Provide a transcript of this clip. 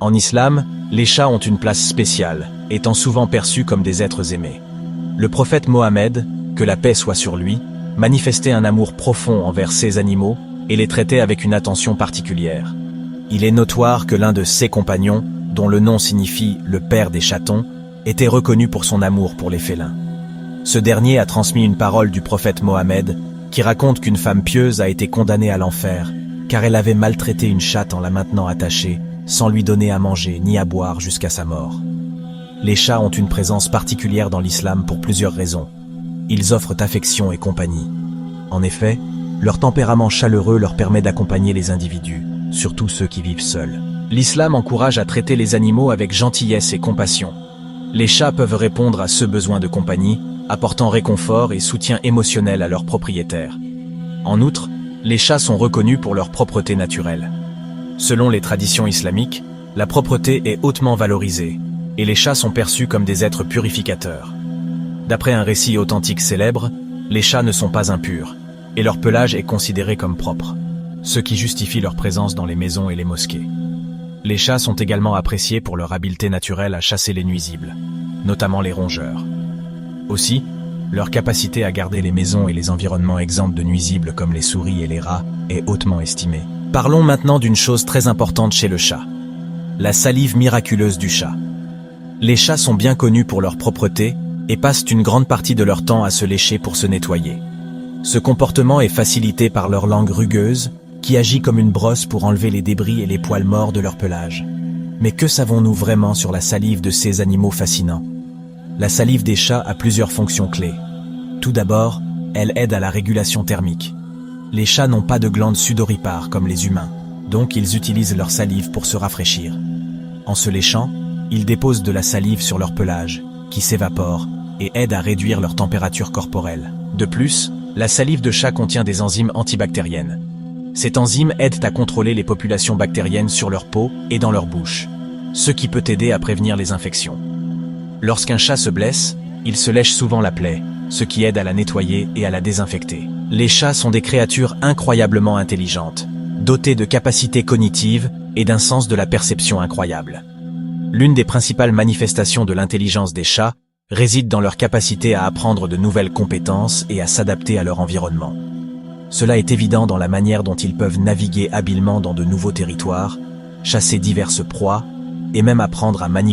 En islam, les chats ont une place spéciale, étant souvent perçus comme des êtres aimés. Le prophète Mohammed, que la paix soit sur lui, manifestait un amour profond envers ces animaux et les traitait avec une attention particulière. Il est notoire que l'un de ses compagnons, dont le nom signifie « le père des chatons », était reconnu pour son amour pour les félins. Ce dernier a transmis une parole du prophète Mohammed qui raconte qu'une femme pieuse a été condamnée à l'enfer car elle avait maltraité une chatte en la maintenant attachée, sans lui donner à manger ni à boire jusqu'à sa mort. Les chats ont une présence particulière dans l'islam pour plusieurs raisons. Ils offrent affection et compagnie. En effet, leur tempérament chaleureux leur permet d'accompagner les individus, surtout ceux qui vivent seuls. L'islam encourage à traiter les animaux avec gentillesse et compassion. Les chats peuvent répondre à ce besoin de compagnie, apportant réconfort et soutien émotionnel à leurs propriétaires. En outre, les chats sont reconnus pour leur propreté naturelle. Selon les traditions islamiques, la propreté est hautement valorisée, et les chats sont perçus comme des êtres purificateurs. D'après un récit authentique célèbre, les chats ne sont pas impurs, et leur pelage est considéré comme propre, ce qui justifie leur présence dans les maisons et les mosquées. Les chats sont également appréciés pour leur habileté naturelle à chasser les nuisibles, notamment les rongeurs. Aussi, leur capacité à garder les maisons et les environnements exempts de nuisibles comme les souris et les rats est hautement estimée. Parlons maintenant d'une chose très importante chez le chat. La salive miraculeuse du chat. Les chats sont bien connus pour leur propreté et passent une grande partie de leur temps à se lécher pour se nettoyer. Ce comportement est facilité par leur langue rugueuse, qui agit comme une brosse pour enlever les débris et les poils morts de leur pelage. Mais que savons-nous vraiment sur la salive de ces animaux fascinants? La salive des chats a plusieurs fonctions clés. Tout d'abord, elle aide à la régulation thermique. Les chats n'ont pas de glandes sudoripares comme les humains, donc ils utilisent leur salive pour se rafraîchir. En se léchant, ils déposent de la salive sur leur pelage, qui s'évapore et aide à réduire leur température corporelle. De plus, la salive de chat contient des enzymes antibactériennes. Ces enzymes aident à contrôler les populations bactériennes sur leur peau et dans leur bouche, ce qui peut aider à prévenir les infections. Lorsqu'un chat se blesse, il se lèche souvent la plaie, ce qui aide à la nettoyer et à la désinfecter. Les chats sont des créatures incroyablement intelligentes, dotées de capacités cognitives et d'un sens de la perception incroyable. L'une des principales manifestations de l'intelligence des chats réside dans leur capacité à apprendre de nouvelles compétences et à s'adapter à leur environnement. Cela est évident dans la manière dont ils peuvent naviguer habilement dans de nouveaux territoires, chasser diverses proies et même apprendre à manipuler